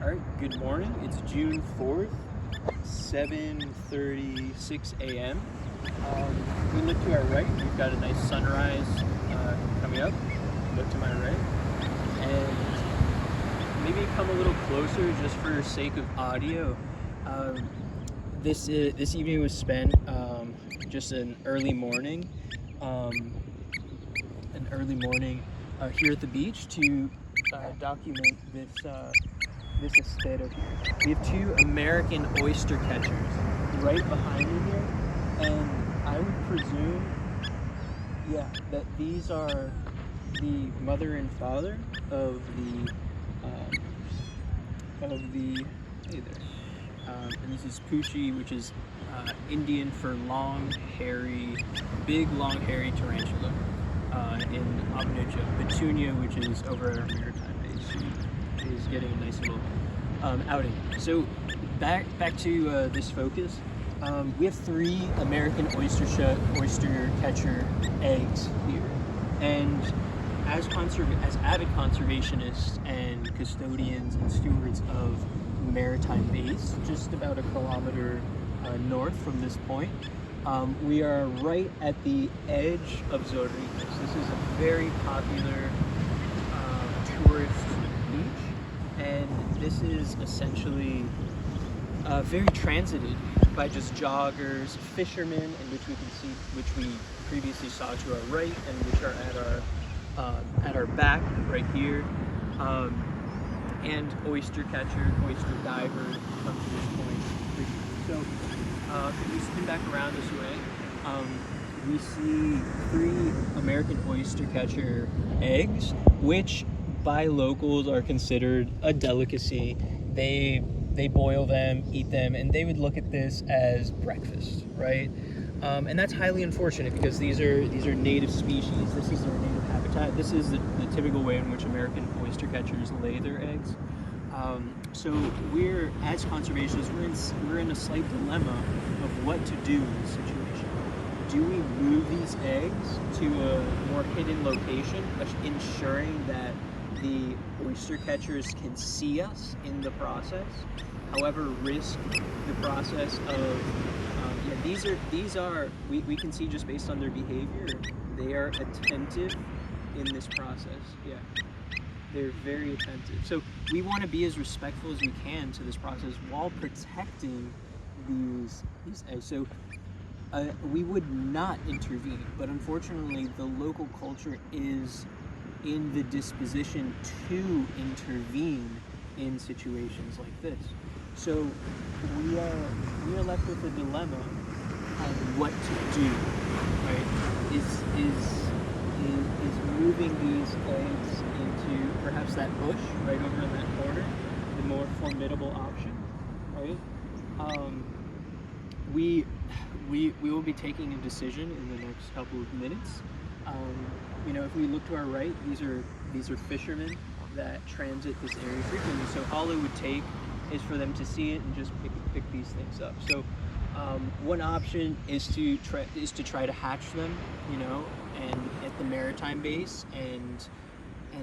All right, good morning. It's June 4th, 7:36 a.m. If we look to our right, we've got a nice sunrise coming up. Look to my right. And maybe come a little closer just for sake of audio. This evening was spent just an early morning here at the beach to document this estero here. We have two American oystercatchers right behind me here, and I would presume, that these are the mother and father of the hey there. And this is Poochie, which is Indian for big long hairy tarantula. In Abunija, Petunia, which is over at our maritime base, she is getting a nice little outing. So back to this focus. We have 3 American oystercatcher eggs here, and as avid conservationists and custodians and stewards of maritime base, just about a kilometer north from this point, we are right at the edge of Zorritos. This is a very popular tourist beach, and this is essentially very transited by just joggers, fishermen, and which we previously saw to our right, and which are at our back right here, and oyster divers come to this point. So if we spin back around this way, we see 3 American oystercatcher eggs, which by locals are considered a delicacy. They boil them, eat them, and they would look at this as breakfast, right? And that's highly unfortunate because these are native species. This is their native habitat. This is the typical way in which American oystercatchers lay their eggs. So we're, as conservationists, we're in a slight dilemma of what to do in this situation. Do we move these eggs to a more hidden location, ensuring that the oystercatchers can see us in the process, however risk the process of, we can see just based on their behavior, they are attentive in this process, They're very attentive. So we want to be as respectful as we can to this process while protecting these eggs. So we would not intervene, but unfortunately the local culture is in the disposition to intervene in situations like this. So we are left with a dilemma on what to do, right? Is moving these eggs into perhaps that bush right over in that corner the more formidable option, right? We will be taking a decision in the next couple of minutes. If we look to our right, these are fishermen that transit this area frequently. So all it would take is for them to see it and just pick these things up. So one option is to try to hatch them, and at the maritime base, and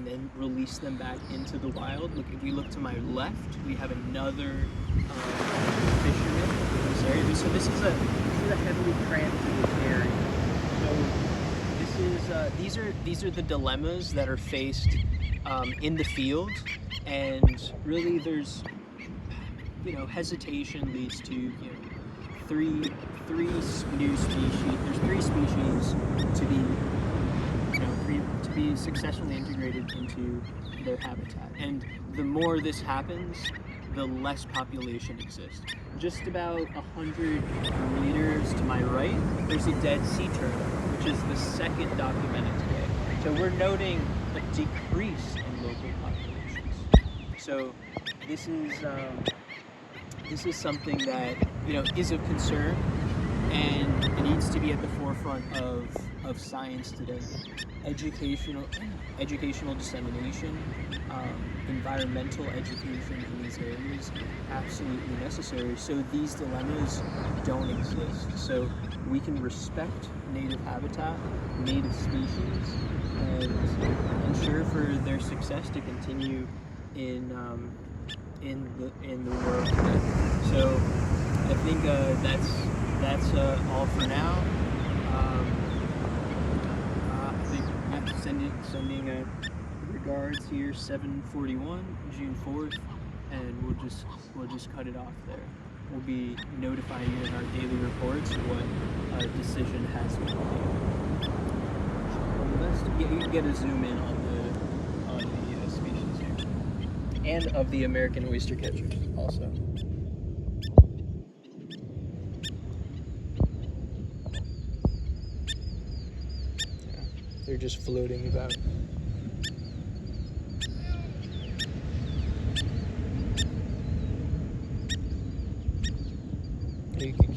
then release them back into the wild. Look, if we look to my left, we have another fisherman in this area. So this is a heavily transited area. So these are the dilemmas that are faced in the field, and really there's hesitation leads to three new species. There's 3 species to be successfully integrated into their habitat, and the more this happens, the less population exists. Just about 100 meters to my right, there's a dead sea turtle, which is the second documented today. So we're noting a decrease in local populations. So this is something that is of concern, and it needs to be at the forefront of science today. Educational dissemination, environmental education in these areas, absolutely necessary. So these dilemmas don't exist. So we can respect native habitat, native species, and ensure for their success to continue in in the world today. So I think that's all for now. I think sending regards here, 7:41, June 4th, and we'll just cut it off there. We'll be notifying you in our daily reports what decision has been made. Yeah, you get a zoom in on the species here, and of the American oystercatchers also. Yeah, they're just floating about.